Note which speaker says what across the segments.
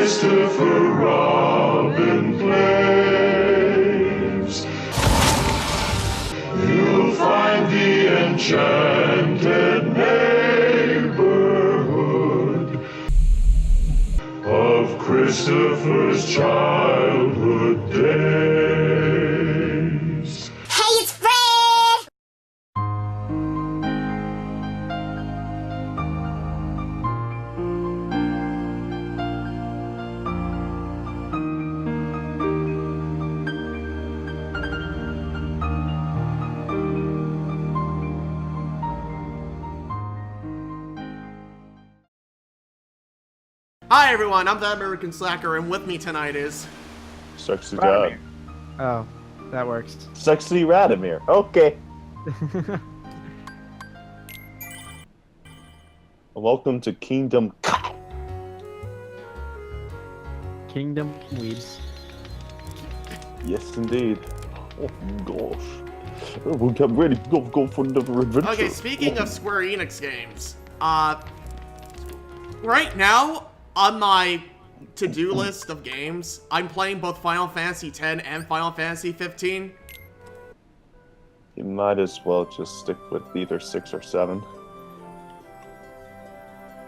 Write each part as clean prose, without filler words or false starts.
Speaker 1: Christopher Robin plays. You'll find the enchanted neighborhood of Christopher's childhood days.
Speaker 2: Hey, it's Fred!
Speaker 3: Hi everyone, I'm the American Slacker, and with me tonight is...
Speaker 4: Sexy Dad.
Speaker 5: Oh, that works.
Speaker 4: Sexy Radomir. Okay. Welcome to Kingdom.
Speaker 5: Kingdom Weeds.
Speaker 4: Yes, indeed. Oh gosh. We'll get ready to go for another adventure.
Speaker 3: Okay, speaking of Square Enix games, right now, on my to-do list of games, I'm playing both Final Fantasy X and Final Fantasy 15.
Speaker 4: You might as well just stick with either 6 or 7.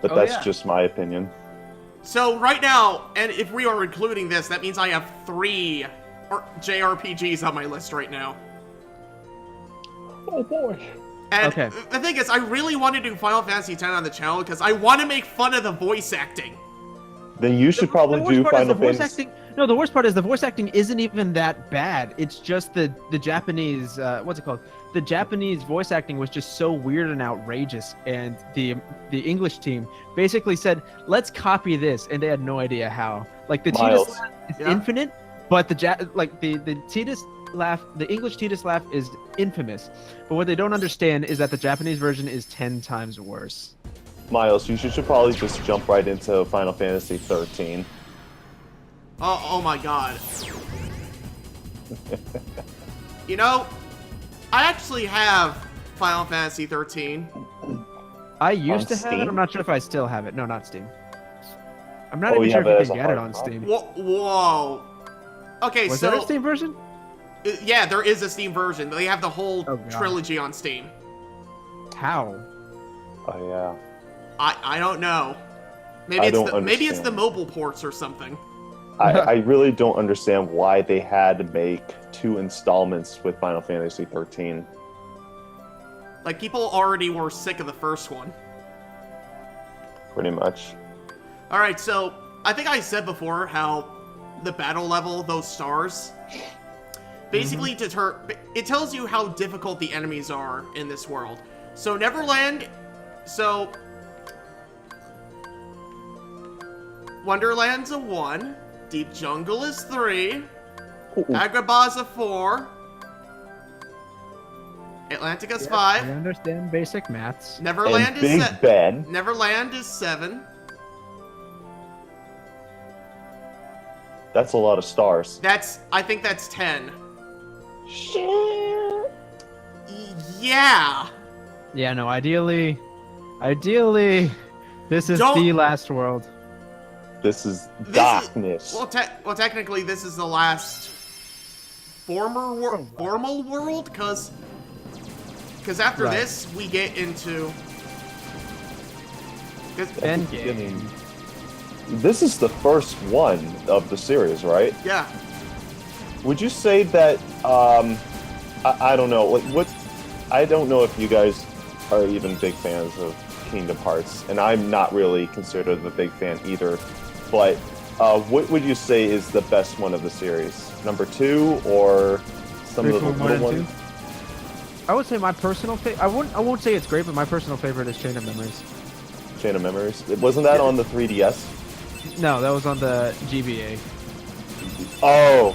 Speaker 4: But that's just my opinion.
Speaker 3: So right now, and if we are including this, that means I have 3 JRPGs on my list right now.
Speaker 4: Oh boy.
Speaker 3: And the thing is, I really want to do Final Fantasy X on the channel because I want to make fun of the voice acting.
Speaker 4: Then you should probably do Final Fantasy.
Speaker 5: No, the worst part is the voice acting isn't even that bad. It's just the Japanese, what's it called? The Japanese voice acting was just so weird and outrageous, and the English team basically said, "Let's copy this," and they had no idea how. Like the Tidus laugh is infinite, but the Tidus laugh, the English Tidus laugh is infamous. But what they don't understand is that the Japanese version is 10 times worse.
Speaker 4: Miles, you should probably just jump right into Final Fantasy 13.
Speaker 3: Oh my god. You know, I actually have Final Fantasy 13.
Speaker 5: I used to have it. I'm not sure if I still have it. No, not Steam. I'm not even sure if you can get it on Steam.
Speaker 3: Whoa. Okay,
Speaker 5: Was there a Steam version?
Speaker 3: Yeah, there is a Steam version. They have the whole trilogy on Steam.
Speaker 5: How?
Speaker 4: Oh yeah.
Speaker 3: I don't know. Maybe it's the mobile ports or something.
Speaker 4: I really don't understand why they had to make 2 installments with Final Fantasy 13.
Speaker 3: Like, people already were sick of the first one.
Speaker 4: Pretty much.
Speaker 3: Alright, so, I think I said before how the battle level, those stars, basically it tells you how difficult the enemies are in this world. So, Wonderland's a 1, Deep Jungle is 3, Agrabah's a 4, Atlantica's 5.
Speaker 5: I understand basic maths.
Speaker 3: Neverland
Speaker 4: and Big Ben.
Speaker 3: Neverland is 7.
Speaker 4: That's a lot of stars.
Speaker 3: I think that's 10.
Speaker 4: Shit.
Speaker 3: Yeah.
Speaker 5: Yeah, no, ideally, this is the last world.
Speaker 4: This is darkness.
Speaker 3: Well, technically, this is the last formal world, because after this, we get into...
Speaker 5: Endgame.
Speaker 4: This is the first one of the series, right?
Speaker 3: Yeah.
Speaker 4: Would you say that, I don't know, like, I don't know if you guys are even big fans of Kingdom Hearts, and I'm not really considered a big fan either. But what would you say is the best one of the series? Number 2 or some of the little ones?
Speaker 5: I would say my personal favorite. I won't say it's great, but my personal favorite is Chain of Memories.
Speaker 4: Chain of Memories. Wasn't that on the 3DS?
Speaker 5: No, that was on the GBA.
Speaker 4: Oh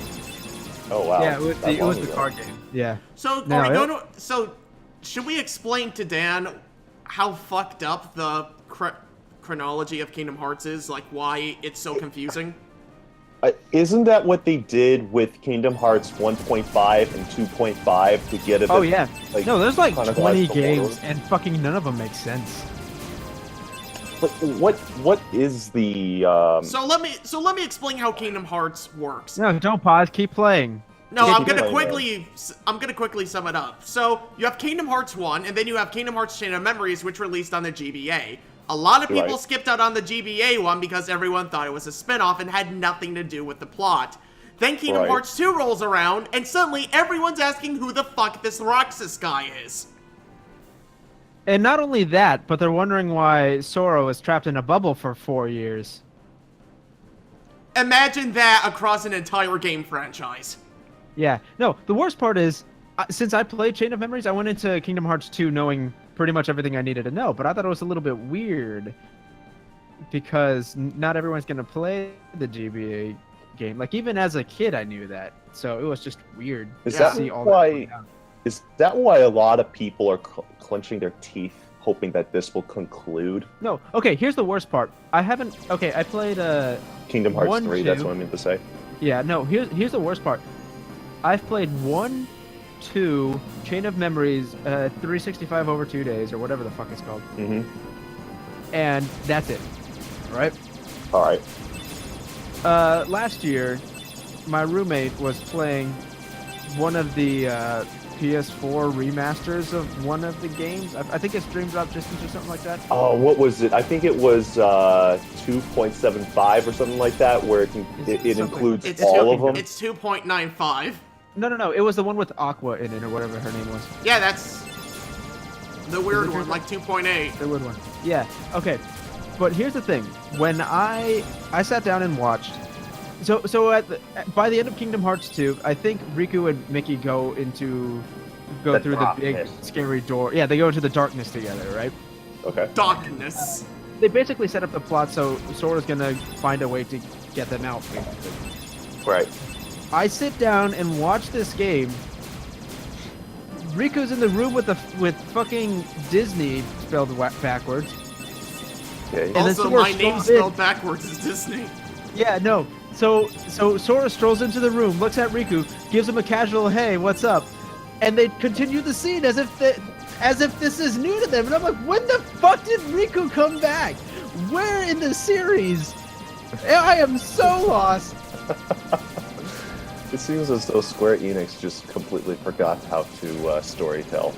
Speaker 4: wow.
Speaker 5: Yeah, it was the card game. Yeah.
Speaker 3: So So should we explain to Dan how fucked up the chronology of Kingdom Hearts is, like why it's so confusing?
Speaker 4: Isn't that what they did with Kingdom Hearts 1.5 and 2.5 to get it?
Speaker 5: Oh yeah. No, there's like 20 games,
Speaker 4: order?
Speaker 5: and fucking none of them make sense.
Speaker 4: Like, what is the
Speaker 3: So let me explain how Kingdom Hearts works.
Speaker 5: No, don't pause. Keep playing.
Speaker 3: No,
Speaker 4: Yeah,
Speaker 3: I'm
Speaker 4: keep
Speaker 3: gonna
Speaker 4: playing,
Speaker 3: quickly sum it up. So you have Kingdom Hearts 1, and then you have Kingdom Hearts Chain of Memories, which released on the GBA. A lot of people
Speaker 4: Right.
Speaker 3: skipped out on the GBA one because everyone thought it was a spin-off and had nothing to do with the plot. Then Kingdom
Speaker 4: Right.
Speaker 3: Hearts 2 rolls around, and suddenly everyone's asking who the fuck this Roxas guy is.
Speaker 5: And not only that, but they're wondering why Sora was trapped in a bubble for 4 years.
Speaker 3: Imagine that across an entire game franchise.
Speaker 5: Yeah. No, the worst part is, since I played Chain of Memories, I went into Kingdom Hearts 2 knowing pretty much everything I needed to know, but I thought it was a little bit weird because not everyone's going to play the GBA game. Like, even as a kid, I knew that. So it was just weird
Speaker 4: Is
Speaker 5: to
Speaker 4: that
Speaker 5: see all
Speaker 4: why?
Speaker 5: that going down.
Speaker 4: Is that why a lot of people are clenching their teeth, hoping that this will conclude?
Speaker 5: No. Okay, here's the worst part. I played
Speaker 4: Kingdom Hearts
Speaker 5: 1,
Speaker 4: 3. That's
Speaker 5: 2.
Speaker 4: what I meant to say.
Speaker 5: Yeah, no, here's the worst part. I've played 1, 2, Chain of Memories, 365 over 2 days, or whatever the fuck it's called.
Speaker 4: Mm-hmm.
Speaker 5: And that's it. Right?
Speaker 4: All right.
Speaker 5: Last year, my roommate was playing one of the PS4 remasters of one of the games. I think it's Dream Drop Distance or something like that.
Speaker 4: Oh, what was it? I think it was 2.75 or something like that, where it includes
Speaker 3: It's
Speaker 4: all of them.
Speaker 3: It's 2.95.
Speaker 5: No. It was the one with Aqua in it, or whatever her name was.
Speaker 3: Yeah, that's the weird
Speaker 5: it
Speaker 3: one, like 2.8.
Speaker 5: The weird one. Yeah. Okay. But here's the thing. When I sat down and watched. So by the end of Kingdom Hearts 2, I think Riku and Mickey go through the big
Speaker 4: darkness.
Speaker 5: scary door. Yeah, they go into the darkness together, right?
Speaker 4: Okay.
Speaker 3: Darkness.
Speaker 5: They basically set up the plot so Sora's gonna find a way to get them out, basically.
Speaker 4: Right.
Speaker 5: I sit down and watch this game. Riku's in the room with fucking Disney spelled backwards.
Speaker 4: Okay.
Speaker 5: And then
Speaker 3: Also,
Speaker 5: Sora
Speaker 3: my name
Speaker 5: strolls in.
Speaker 3: spelled backwards is Disney.
Speaker 5: Yeah, no. So Sora strolls into the room, looks at Riku, gives him a casual "Hey, what's up?" and they continue the scene as if this is new to them. And I'm like, when the fuck did Riku come back? Where in the series? I am so lost.
Speaker 4: It seems as though Square Enix just completely forgot how to storytell.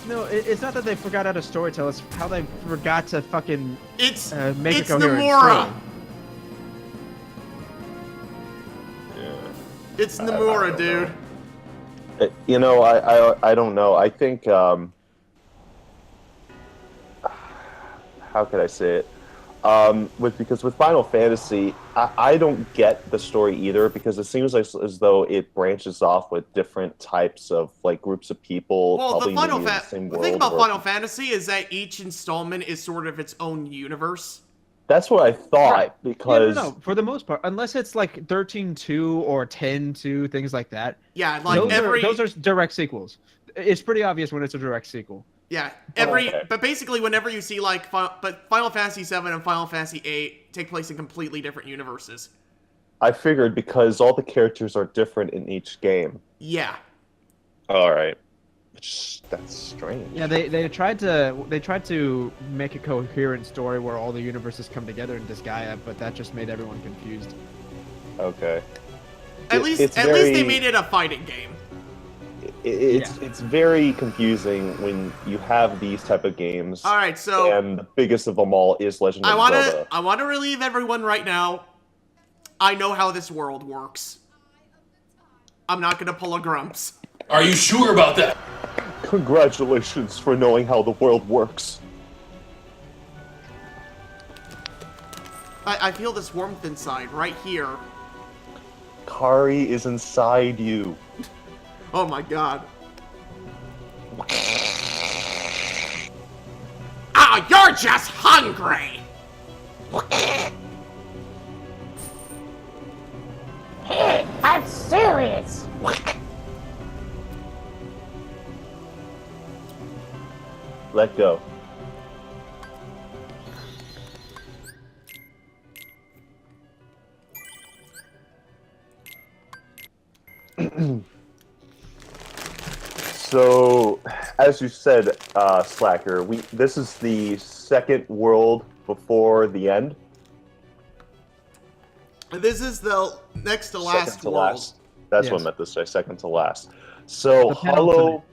Speaker 5: No, it's not that they forgot how to storytell. It's how they forgot to fucking
Speaker 3: It's
Speaker 5: make
Speaker 3: it's
Speaker 5: a coherent
Speaker 3: Nomura.
Speaker 5: story.
Speaker 3: It's Nomura, dude.
Speaker 4: You know, I don't know. I think how could I say it? Because with Final Fantasy, I don't get the story either, because it seems like as though it branches off with different types of like groups of people.
Speaker 3: Well, the
Speaker 4: probably maybe in the same
Speaker 3: the
Speaker 4: world
Speaker 3: thing about
Speaker 4: or-
Speaker 3: Final Fantasy is that each installment is sort of its own universe.
Speaker 4: That's what I thought,
Speaker 5: Right.
Speaker 4: because
Speaker 5: No, for the most part, unless it's like 13-2 or 10-2, things like that.
Speaker 3: Yeah, like
Speaker 5: Those are direct sequels. It's pretty obvious when it's a direct sequel.
Speaker 3: Yeah,
Speaker 4: Okay.
Speaker 3: but basically whenever you see like, but Final Fantasy 7 and Final Fantasy 8 take place in completely different universes.
Speaker 4: I figured because all the characters are different in each game.
Speaker 3: Yeah.
Speaker 4: All right, that's strange.
Speaker 5: Yeah, they tried to make a coherent story where all the universes come together in Disgaea, but that just made everyone confused.
Speaker 4: Okay.
Speaker 3: At least
Speaker 4: it's
Speaker 3: they
Speaker 4: very-
Speaker 3: made it a fighting game.
Speaker 4: It's very confusing when you have these type of games.
Speaker 3: All right, so
Speaker 4: And the biggest of them all is Legend of Zelda.
Speaker 3: I want to relieve everyone right now. I know how this world works. I'm not gonna pull a Grumps.
Speaker 2: Are you sure about that?
Speaker 4: Congratulations for knowing how the world works.
Speaker 3: I feel this warmth inside, right here.
Speaker 4: Kari is inside you.
Speaker 3: Oh my god. Ah, you're just hungry!
Speaker 6: I'm serious.
Speaker 4: Let go. So, as you said, Slacker, this is the second world before the end.
Speaker 3: This is the next to last
Speaker 4: Second to
Speaker 3: world.
Speaker 4: last. That's what I
Speaker 5: Yes.
Speaker 4: meant to say. Second to last. So
Speaker 5: The
Speaker 4: Hollow.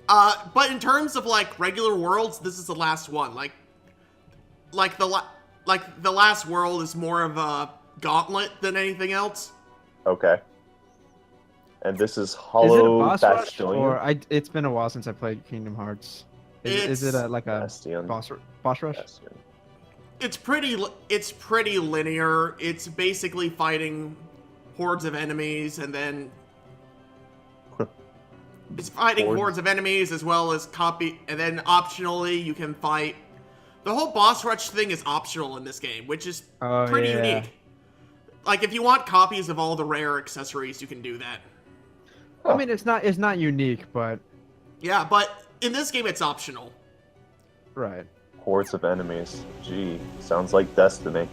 Speaker 5: penultimate.
Speaker 3: But in terms of like regular worlds, this is the last one. Like the last world is more of a gauntlet than anything else.
Speaker 4: Okay. And this is
Speaker 5: Is it a
Speaker 4: Hollow
Speaker 5: boss rush,
Speaker 4: Bastion.
Speaker 5: or it's been a while since I played Kingdom Hearts. Is it like a
Speaker 4: Bastion.
Speaker 5: boss rush?
Speaker 4: Bastion.
Speaker 3: It's pretty linear. It's basically fighting hordes of enemies, and then it's fighting hordes of enemies as well as and then optionally you can fight. The whole boss rush thing is optional in this game, which is pretty unique. Like if you want copies of all the rare accessories, you can do that.
Speaker 5: I mean, it's not unique, but
Speaker 3: Yeah, but in this game it's optional.
Speaker 5: right.
Speaker 4: Hordes of enemies. Gee, sounds like Destiny.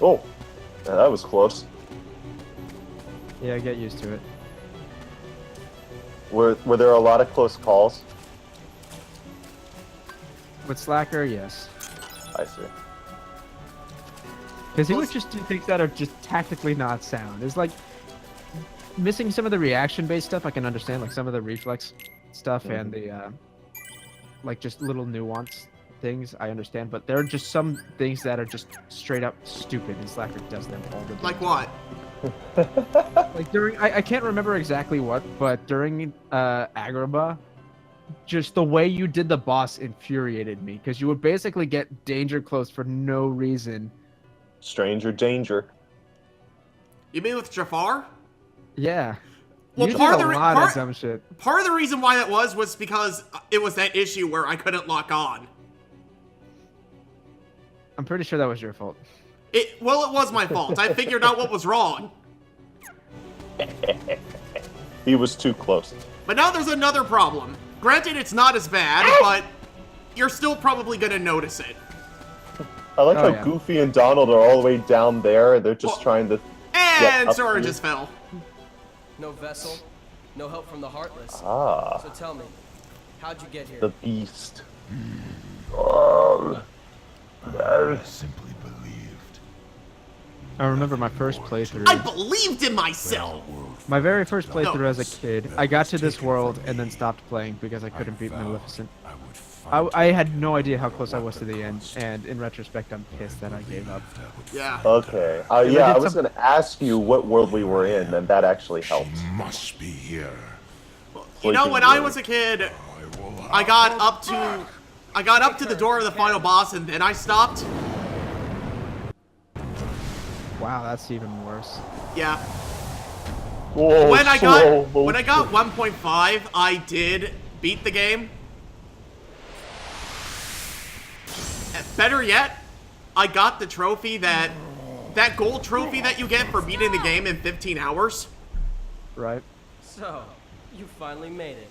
Speaker 4: Oh, yeah, that was close.
Speaker 5: Yeah, get used to it.
Speaker 4: Were there a lot of close calls?
Speaker 5: With Slacker, yes.
Speaker 4: I see.
Speaker 5: Because he would just do things that are just tactically not sound. It's like missing some of the reaction-based stuff I can understand, like some of the reflex stuff and the like just little nuance things I understand, but there are just some things that are just straight up stupid, and Slacker does them all the time.
Speaker 3: Like what?
Speaker 5: Like during I can't remember exactly what, but during Agrabah, just the way you did the boss infuriated me, because you would basically get danger close for no reason.
Speaker 4: Stranger danger.
Speaker 3: You mean with Jafar?
Speaker 5: Yeah.
Speaker 3: Well,
Speaker 5: You
Speaker 3: part
Speaker 5: did
Speaker 3: of
Speaker 5: a
Speaker 3: the
Speaker 5: lot of dumb shit.
Speaker 3: Part of the reason why that was because it was that issue where I couldn't lock on.
Speaker 5: I'm pretty sure that was your fault.
Speaker 3: It was my fault. I figured out what was wrong.
Speaker 4: He was too close.
Speaker 3: But now there's another problem. Granted, it's not as bad, but you're still probably gonna notice it.
Speaker 4: I like
Speaker 5: Oh,
Speaker 4: how
Speaker 5: yeah.
Speaker 4: Goofy and Donald are all the way down there, and they're just trying to.
Speaker 3: And
Speaker 4: up
Speaker 3: Sora
Speaker 4: to you.
Speaker 3: just fell.
Speaker 2: No vessel, no help from the Heartless.
Speaker 4: Ah,
Speaker 2: So tell me, how'd you get here?
Speaker 4: the beast.
Speaker 1: I simply believed.
Speaker 5: I remember my first playthrough.
Speaker 3: I believed in myself.
Speaker 5: My very first playthrough as a kid, I got to this world and then stopped playing because I couldn't beat Maleficent.
Speaker 1: I would find
Speaker 5: I had no idea how close I was to the end, and in retrospect, I'm pissed that I gave up.
Speaker 3: Yeah.
Speaker 4: Okay.
Speaker 5: I
Speaker 4: Yeah, I
Speaker 5: did
Speaker 4: was
Speaker 5: some-
Speaker 4: going to ask you what world we were in, and that actually helped.
Speaker 1: must be here.
Speaker 3: You know, when I was a kid,
Speaker 1: I will
Speaker 3: I got up to the door of the final boss, and then I stopped.
Speaker 5: Wow, that's even worse.
Speaker 3: Yeah.
Speaker 4: Whoa,
Speaker 3: When I
Speaker 4: slow
Speaker 3: got
Speaker 4: motion.
Speaker 3: 1.5, I did beat the game. Better yet, I got the trophy that gold trophy that you get for beating the game in 15 hours.
Speaker 5: Right?
Speaker 2: So, you finally made it.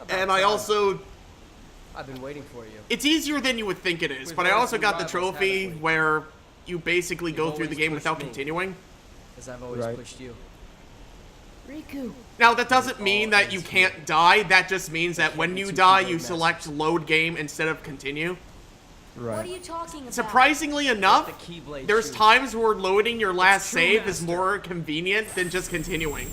Speaker 2: About
Speaker 3: And I
Speaker 2: time.
Speaker 3: also,
Speaker 2: I've been waiting for you.
Speaker 3: it's easier than you would think it is, but I also got the trophy where you basically go through the game without continuing.
Speaker 2: As I've always
Speaker 5: Right.
Speaker 2: pushed you.
Speaker 6: Riku.
Speaker 3: Now, that doesn't mean that you can't die, that just means that when you die, you select load game instead of continue.
Speaker 6: What are
Speaker 5: Right.
Speaker 6: you talking about?
Speaker 3: Surprisingly enough,
Speaker 2: The Keyblade
Speaker 3: there's
Speaker 2: shoot.
Speaker 3: times where loading your last
Speaker 2: true,
Speaker 3: save is
Speaker 2: Master.
Speaker 3: more convenient than just continuing.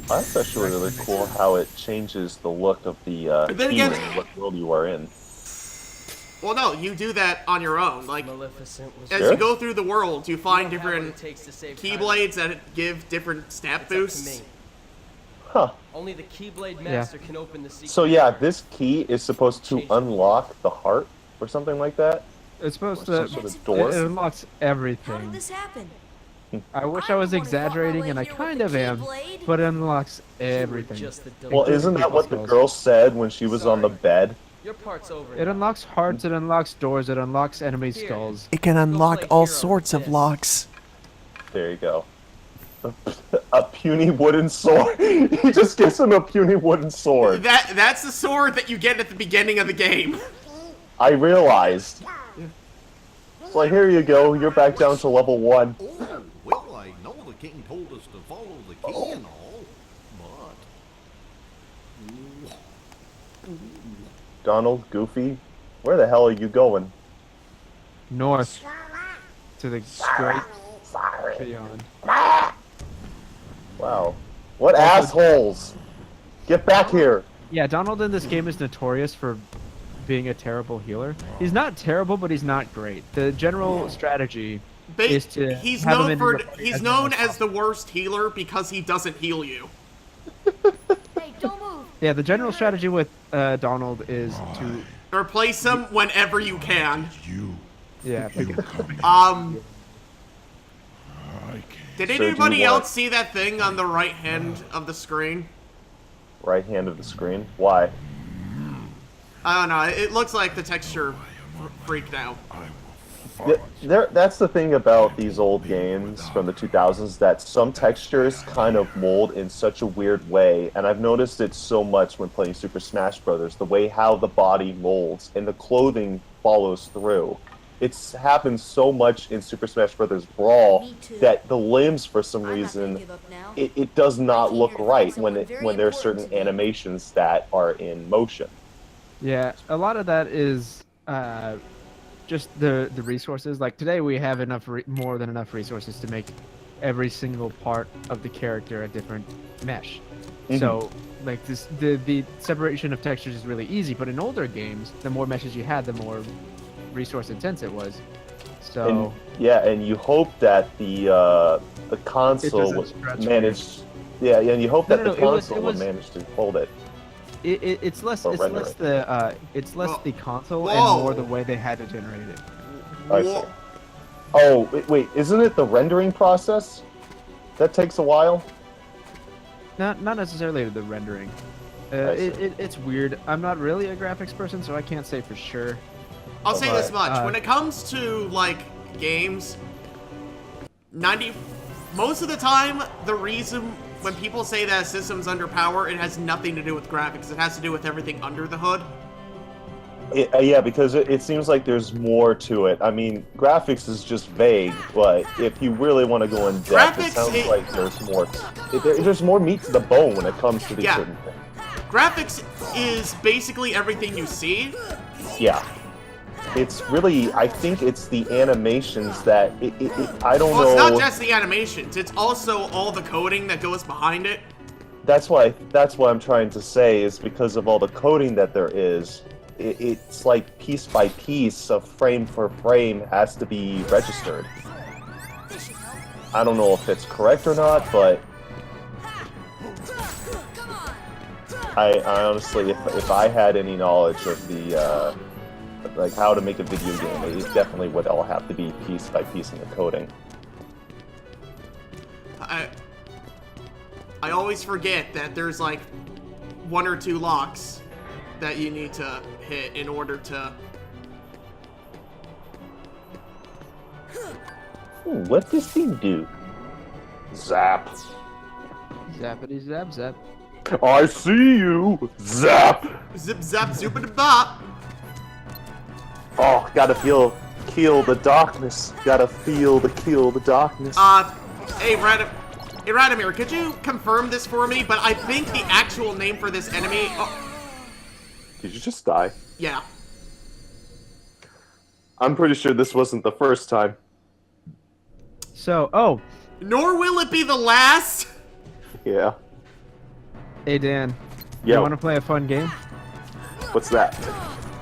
Speaker 4: That's actually really cool how it changes the look of the
Speaker 3: Then again-
Speaker 4: theme and what world you are in.
Speaker 3: Well, no, you do that on your own. Like,
Speaker 2: Maleficent was
Speaker 3: as
Speaker 4: Sure.
Speaker 3: you go through the world, you find
Speaker 2: You don't have what
Speaker 3: different
Speaker 2: it takes to save time.
Speaker 3: keyblades that give different stat
Speaker 2: It's up to
Speaker 3: boosts.
Speaker 2: me.
Speaker 4: Huh.
Speaker 2: Only the Keyblade Master can open the secret.
Speaker 4: So yeah, this key is supposed to unlock the heart or something like that.
Speaker 5: It's supposed
Speaker 4: Or
Speaker 5: to.
Speaker 4: some sort
Speaker 6: It-
Speaker 4: of door.
Speaker 5: It unlocks
Speaker 6: How did
Speaker 5: everything.
Speaker 6: this happen?
Speaker 5: I wish
Speaker 6: I
Speaker 5: I was
Speaker 6: don't wanna fight my
Speaker 5: exaggerating,
Speaker 6: way
Speaker 5: and I
Speaker 6: here with
Speaker 5: kind
Speaker 6: the
Speaker 5: of am,
Speaker 6: Keyblade.
Speaker 5: but it unlocks
Speaker 2: You were
Speaker 5: everything.
Speaker 2: just the
Speaker 4: Well,
Speaker 2: delivery.
Speaker 4: isn't that what the
Speaker 5: Skulls.
Speaker 4: girl said when she was on the bed?
Speaker 2: Your part's over.
Speaker 5: It unlocks hearts, it unlocks doors, it unlocks enemy
Speaker 2: Here.
Speaker 5: skulls.
Speaker 7: It can unlock
Speaker 2: play
Speaker 7: all
Speaker 2: hero
Speaker 7: sorts
Speaker 2: with
Speaker 7: of
Speaker 2: this.
Speaker 7: locks.
Speaker 4: There you go. A puny wooden sword. He just gives him a puny wooden sword.
Speaker 3: That's the sword that you get at the beginning of the game.
Speaker 4: I realized. It's like, here you go. You're back down to level 1.
Speaker 8: Oh, well, I know the king told us to follow the key and all, but...
Speaker 4: Donald, Goofy, where the hell are you going?
Speaker 5: North to the great beyond.
Speaker 4: Wow. What assholes! Get back here!
Speaker 5: Yeah, Donald in this game is notorious for being a terrible healer. He's not terrible, but he's not great. The general strategy is to
Speaker 3: he's
Speaker 5: have him
Speaker 3: known
Speaker 5: in
Speaker 3: for
Speaker 5: the party
Speaker 3: he's
Speaker 5: as
Speaker 3: known
Speaker 5: much
Speaker 3: as the worst healer because he doesn't heal you.
Speaker 6: Hey, don't move.
Speaker 5: Yeah, the general strategy with Donald is to
Speaker 3: Replace him whenever you can.
Speaker 1: You.
Speaker 5: yeah.
Speaker 1: You coming.
Speaker 3: Um,
Speaker 1: I can't.
Speaker 3: did
Speaker 4: So do you
Speaker 3: anybody
Speaker 4: want-
Speaker 3: else see that thing on the right hand of the screen?
Speaker 4: Right hand of the screen. Why?
Speaker 3: I don't know. It looks like the texture freaked out.
Speaker 1: I will fight.
Speaker 4: That's the thing about these old games from the 2000s, that some textures kind of mold in such a weird way, and I've noticed it so much when playing Super Smash Brothers, the way how the body molds and the clothing follows through. It's happened so much in Super Smash Brothers Brawl
Speaker 6: Me too.
Speaker 4: that the limbs, for some
Speaker 6: I'm not gonna
Speaker 4: reason,
Speaker 6: give up now.
Speaker 4: it does not
Speaker 6: came
Speaker 4: look
Speaker 6: here to
Speaker 4: right
Speaker 6: find
Speaker 4: when
Speaker 6: someone very
Speaker 4: when there are
Speaker 6: important
Speaker 4: certain
Speaker 6: to me.
Speaker 4: animations that are in motion.
Speaker 5: Yeah, a lot of that is just the resources. Like today, we have more than enough resources to make every single part of the character a different mesh. So, like the separation of textures is really easy. But in older games, the more meshes you had, the more resource intense it was. So
Speaker 4: And yeah, and you hope that the console
Speaker 5: doesn't
Speaker 4: would
Speaker 5: stretch
Speaker 4: manage. Yeah, and you hope that
Speaker 5: No,
Speaker 4: the
Speaker 5: no, it was-
Speaker 4: console
Speaker 5: it
Speaker 4: would
Speaker 5: was-
Speaker 4: manage to hold it.
Speaker 5: it's less
Speaker 4: Or
Speaker 5: it's less
Speaker 4: rendering.
Speaker 5: the console
Speaker 3: Whoa.
Speaker 5: and more the way they had to generate it.
Speaker 4: I see. Oh, wait, isn't it the rendering process that takes a while?
Speaker 5: Not necessarily the rendering.
Speaker 4: I see.
Speaker 5: It's weird. I'm not really a graphics person, so I can't say for sure.
Speaker 3: I'll say this
Speaker 4: Alright.
Speaker 3: much: when it comes to like games, most of the time, the reason when people say that a system's underpowered, it has nothing to do with graphics. It has to do with everything under the hood.
Speaker 4: Yeah, because it seems like there's more to it. I mean, graphics is just vague, but if you really want to go in depth, it
Speaker 3: Graphics,
Speaker 4: sounds like there's more. There's more meat to the bone when it comes to these
Speaker 3: Yeah.
Speaker 4: certain things.
Speaker 3: Graphics is basically everything you see.
Speaker 4: Yeah. It's really, I think it's the animations that, I don't
Speaker 3: Well,
Speaker 4: know.
Speaker 3: it's not just the animations; it's also all the coding that goes behind it.
Speaker 4: That's why I'm trying to say is because of all the coding that there is, it's like piece by piece of frame for frame has to be registered. I don't know if it's correct or not, but I honestly, if I had any knowledge of the like how to make a video game, it definitely would all have to be piece by piece in the coding.
Speaker 3: I always forget that there's like 1 or 2 locks that you need to hit in order to.
Speaker 4: What does he do? Zap.
Speaker 5: Zappity zap zap.
Speaker 4: I see you. Zap.
Speaker 3: Zip zap zoopity bop.
Speaker 4: Oh, gotta kill the darkness. Gotta kill the darkness.
Speaker 3: Hey Radomir, could you confirm this for me? But I think the actual name for this enemy. Oh,
Speaker 4: Did you just die?
Speaker 3: yeah.
Speaker 4: I'm pretty sure this wasn't the first time.
Speaker 5: So,
Speaker 3: Nor will it be the last.
Speaker 4: Yeah.
Speaker 5: hey Dan,
Speaker 4: Yo.
Speaker 5: you want to play a fun game?
Speaker 4: What's that?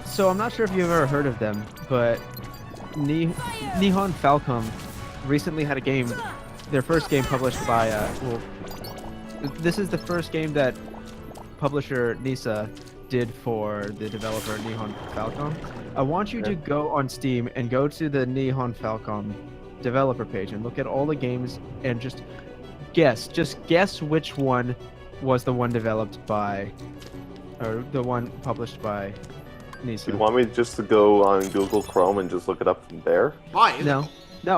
Speaker 5: So I'm not sure if you've ever heard of them, but Nihon Falcom recently had a game, their first game published by, this is the first game that publisher Nisa did for the developer Nihon Falcom. I want you to go on Steam and go to the Nihon Falcom developer page and look at all the games and just guess which one was the one developed by, or the one published by Nisa.
Speaker 4: You want me just to go on Google Chrome and just look it up from there?
Speaker 3: Why?
Speaker 5: No.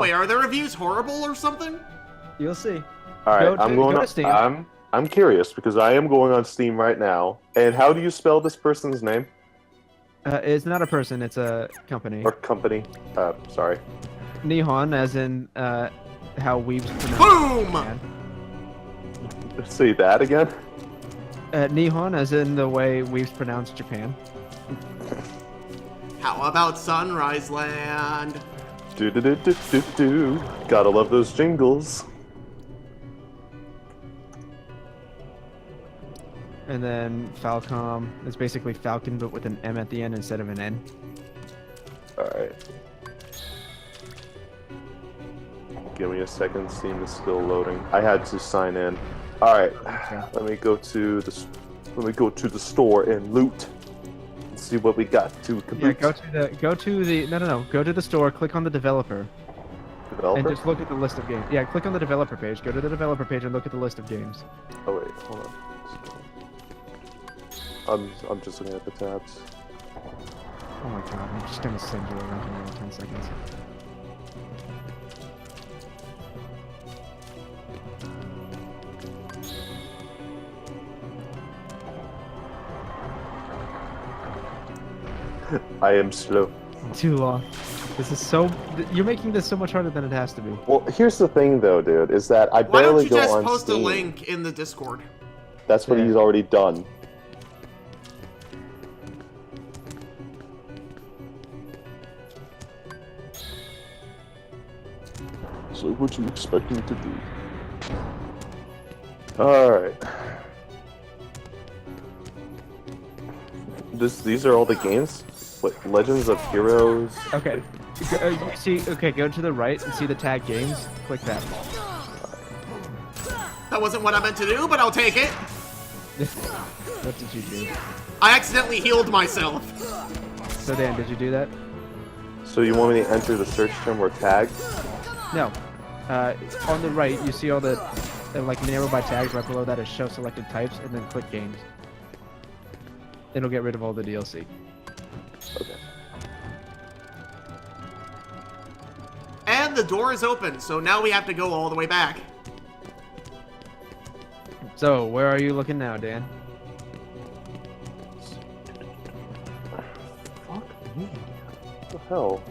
Speaker 3: Wait, are the reviews horrible or something?
Speaker 5: You'll see.
Speaker 4: All right,
Speaker 5: Go
Speaker 4: I'm going
Speaker 5: to
Speaker 4: on
Speaker 5: Steam.
Speaker 4: I'm curious because I am going on Steam right now. And how do you spell this person's name
Speaker 5: It's not a person, it's a company.
Speaker 4: or company? Sorry.
Speaker 5: Nihon, as in how we've pronounced
Speaker 3: Boom!
Speaker 5: Japan.
Speaker 4: Say that again.
Speaker 5: Nihon, as in the way we've pronounced Japan.
Speaker 3: How about Sunrise Land?
Speaker 4: Do do do do do do. Gotta love those jingles.
Speaker 5: And then Falcom is basically Falcon, but with an M at the end instead of an N.
Speaker 4: Alright. Give me a second, Steam is still loading. I had to sign in. Alright. Let me go to the store and loot. And see what we got to complete.
Speaker 5: Yeah, go to the store, click on the developer.
Speaker 4: Developer?
Speaker 5: And just look at the list of games. Yeah, click on the developer page. Go to the developer page and look at the list of games.
Speaker 4: Oh wait, hold on. I'm just looking at the tabs.
Speaker 5: Oh my god, I'm just gonna send you around here in 10 seconds.
Speaker 4: I am slow.
Speaker 5: Too long. This is so. You're making this so much harder than it has to be.
Speaker 4: Well, here's the thing though, dude, is that I
Speaker 3: Why don't
Speaker 4: barely
Speaker 3: you
Speaker 4: go
Speaker 3: just
Speaker 4: on
Speaker 3: post a
Speaker 4: Steam.
Speaker 3: link in the Discord?
Speaker 4: That's what
Speaker 5: Yeah.
Speaker 4: he's already done. So what you expect me to do? Alright. These are all the games? What, Legends of Heroes?
Speaker 5: Okay. Go to the right and see the tag games. Click that.
Speaker 3: That wasn't what I meant to do, but I'll take it.
Speaker 5: What did you do?
Speaker 3: I accidentally healed myself.
Speaker 5: So Dan, did you do that?
Speaker 4: So you want me to enter the search term or tag?
Speaker 5: No. On the right, you see all the like narrow by tags. Right below that is show selected types, and then click games. It'll get rid of all the DLC.
Speaker 4: Okay.
Speaker 3: And the door is open, so now we have to go all the way back.
Speaker 5: So where are you looking now, Dan?
Speaker 4: Fuck me. What the hell?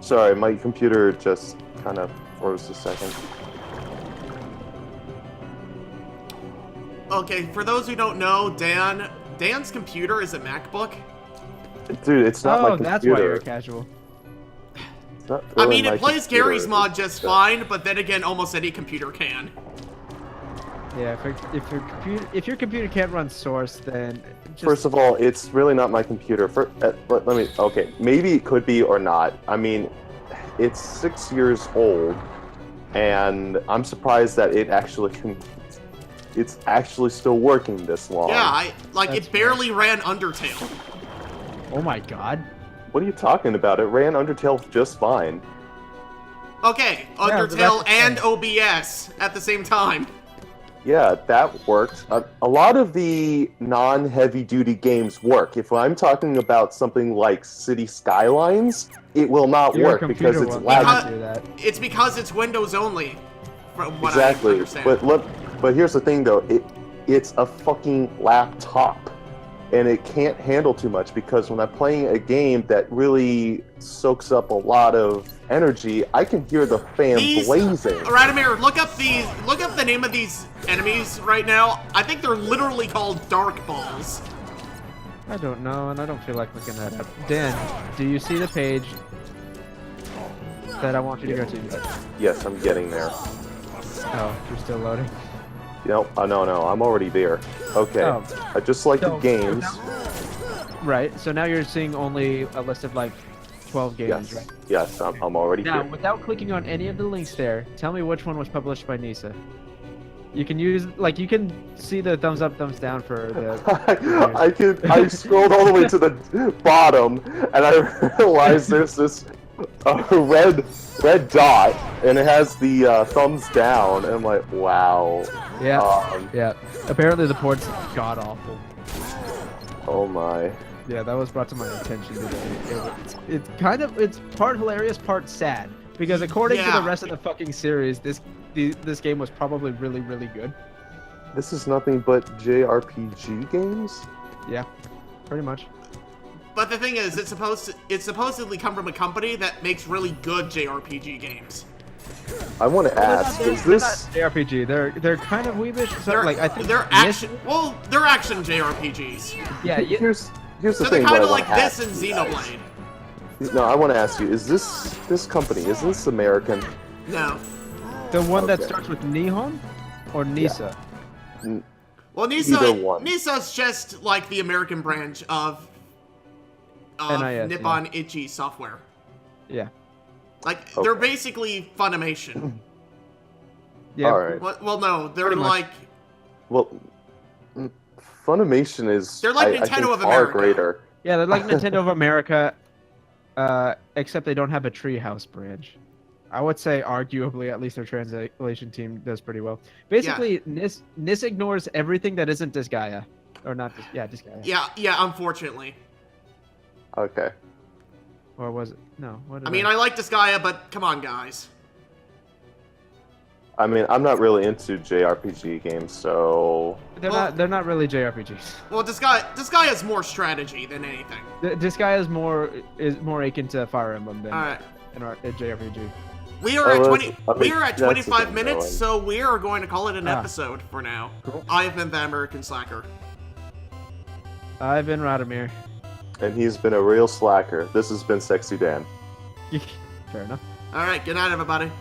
Speaker 4: Sorry, my computer just kind of froze a second.
Speaker 3: Okay, for those who don't know, Dan's computer is a MacBook.
Speaker 4: Dude, it's not my
Speaker 5: Oh,
Speaker 4: computer.
Speaker 5: that's why you're casual.
Speaker 4: It's not
Speaker 3: I
Speaker 4: really
Speaker 3: mean,
Speaker 4: my
Speaker 3: it plays
Speaker 4: computer.
Speaker 3: Gary's mod just fine, but then again, almost any computer can.
Speaker 5: Yeah, if your computer can't run Source, then just...
Speaker 4: First of all, it's really not my computer. Let me. Okay, maybe it could be or not. I mean, it's 6 years old, and I'm surprised that it actually can. It's actually still working this long.
Speaker 3: Yeah,
Speaker 5: That's
Speaker 3: it barely ran Undertale.
Speaker 5: Oh my god.
Speaker 4: What are you talking about? It ran Undertale just fine.
Speaker 3: Okay,
Speaker 5: but
Speaker 3: Undertale
Speaker 5: that's
Speaker 3: and OBS at the same time.
Speaker 4: Yeah, that worked. A lot of the non-heavy-duty games work. If I'm talking about something like City Skylines, it will not
Speaker 5: Your
Speaker 4: work because
Speaker 5: computer
Speaker 4: it's
Speaker 5: won't
Speaker 4: laggy.
Speaker 5: do that.
Speaker 3: It's because it's Windows only, from what I
Speaker 4: Exactly.
Speaker 3: understand.
Speaker 4: But here's the thing, though. It's a fucking laptop, and it can't handle too much because when I'm playing a game that really soaks up a lot of energy, I can hear the fan blazing.
Speaker 3: Radimir, look up the name of these enemies right now. I think they're literally called Dark Balls.
Speaker 5: I don't know, and I don't feel like looking that up. Dan, do you see the page that I want you to go to?
Speaker 4: Yes, I'm getting there.
Speaker 5: Oh, you're still loading?
Speaker 4: No, no, I'm already there. Okay,
Speaker 5: Oh.
Speaker 4: I just like the
Speaker 5: So-
Speaker 4: games.
Speaker 5: Right, so now you're seeing only a list of like 12 games,
Speaker 4: Yes,
Speaker 5: right?
Speaker 4: yes, I'm already
Speaker 5: Now,
Speaker 4: here.
Speaker 5: without clicking on any of the links there, tell me which one was published by Nisa. You can use, like, you can see the thumbs up, thumbs down for the...
Speaker 4: I scrolled all the way to the bottom, and I realized there's this red dot, and it has the thumbs down, and I'm like, wow.
Speaker 5: Yeah, yeah. Apparently the port's god-awful.
Speaker 4: Oh my.
Speaker 5: Yeah, that was brought to my attention today. It's part hilarious, part sad. Because according to
Speaker 3: Yeah.
Speaker 5: the rest of the fucking series, this game was probably really, really good.
Speaker 4: This is nothing but JRPG games?
Speaker 5: Yeah, pretty much.
Speaker 3: But the thing is, it's supposedly come from a company that makes really good JRPG games.
Speaker 4: I want to ask, is
Speaker 5: They're
Speaker 4: this...
Speaker 5: not JRPG. They're kind of weebish. So,
Speaker 3: They're
Speaker 5: like I think
Speaker 3: they're action. Well, they're action JRPGs.
Speaker 5: Yeah,
Speaker 4: Here's here's the
Speaker 3: So they're
Speaker 4: thing.
Speaker 3: kind
Speaker 4: what
Speaker 3: of
Speaker 4: I
Speaker 3: like
Speaker 4: wanna
Speaker 3: this
Speaker 4: ask
Speaker 3: in
Speaker 4: you guys.
Speaker 3: Xenoblade.
Speaker 4: No, I want to ask you: is this company? Is this American?
Speaker 3: No.
Speaker 5: The one that
Speaker 4: Okay.
Speaker 5: starts with Nihon or Nisa?
Speaker 3: Well,
Speaker 4: Either one.
Speaker 3: Nisa's just like the American branch of
Speaker 5: NIS,
Speaker 3: Nippon Ichi Software.
Speaker 5: Yeah.
Speaker 3: Like they're
Speaker 4: Okay.
Speaker 3: basically Funimation.
Speaker 5: Yeah.
Speaker 4: All right.
Speaker 3: Well, no, they're
Speaker 5: Pretty much.
Speaker 3: like
Speaker 4: Well, Funimation is.
Speaker 3: They're like
Speaker 4: I
Speaker 3: Nintendo
Speaker 4: think
Speaker 3: of
Speaker 4: far
Speaker 3: America.
Speaker 4: greater.
Speaker 5: Yeah, they're like Nintendo of America, except they don't have a Treehouse branch. I would say, arguably, at least their translation team does pretty well. Basically, NIS ignores everything that isn't Disgaea. Or not, Disgaea.
Speaker 3: yeah, unfortunately.
Speaker 4: Okay.
Speaker 5: Or was it? No. What did
Speaker 3: I mean, I like Disgaea, but come on, guys.
Speaker 4: I mean, I'm not really into JRPG games, so
Speaker 5: They're not really JRPGs.
Speaker 3: Well, Disgaea's more strategy than anything.
Speaker 5: Disgaea is more akin to Fire Emblem than
Speaker 3: All right.
Speaker 5: a JRPG.
Speaker 3: We are
Speaker 4: Oh,
Speaker 3: at
Speaker 4: well,
Speaker 3: 20.
Speaker 4: I mean,
Speaker 3: We are at
Speaker 4: that's the
Speaker 3: 25
Speaker 4: thing,
Speaker 3: minutes,
Speaker 4: though,
Speaker 3: so we are going to call it an
Speaker 5: Ah.
Speaker 3: episode for now.
Speaker 5: Cool.
Speaker 3: I've been the American Slacker.
Speaker 5: I've been Radomir.
Speaker 4: and he's been a real slacker. This has been Sexy Dan.
Speaker 5: Fair enough.
Speaker 3: All right, good night, everybody.